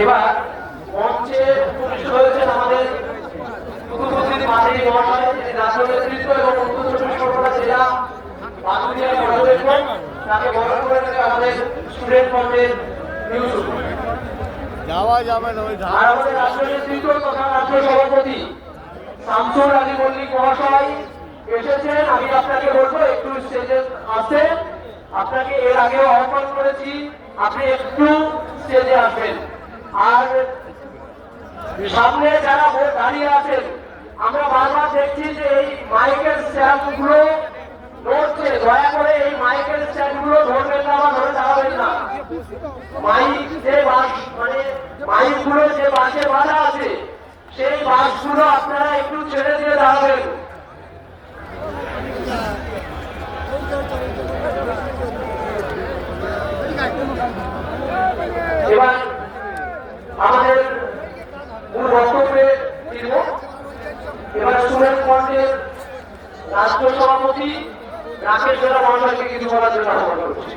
এবার মঞ্চে উপস্থিত হয়েছেন আমাদের কুতুবউদ্দিন মাদানী মহাশয়, যিনি রাজ্য নেতৃত্ব এবং উত্তর চব্বিশ পরগনা জেলা বাদুড়িয়া পর্যবেক্ষক। তাকে বরণ করে নেবে আমাদের স্টুডেন্ট ফ্রন্টের ইউসুফ। যাওয়া যাবে না ওই আর আমাদের রাজ্য নেতৃত্ব তথা রাজ্য সভাপতি শামসুর আলী মল্লিক মহাশয় এসেছেন। আমি আপনাকে বলবো একটু স্টেজে আসতে। আপনাকে এর আগেও আহ্বান করেছি, আপনি একটু স্টেজে আসবেন। আর সামনে যারা দাঁড়িয়ে আছেন, আমরা বারবার দেখছি যে এই মাইকের স্ট্যান্ডগুলো নড়ছে। দয়া করে এই মাইকের স্ট্যান্ডগুলো ধরবেন না বা ধরে দাঁড়াবেন না। মাইক যে বাস মানে মাইকগুলো যে বাসে বাঁধা আছে, সেই বাসগুলো আপনারা একটু ছেড়ে দিয়ে দাঁড়াবেন। এবার আমাদের মূল বক্তব্যে ফিরব। এবার স্টুডেন্ট ফ্রন্টের রাজ্য সভাপতি রাকেশ বেরা মহাশয়কে কিছু বলার জন্য আহ্বান করছি।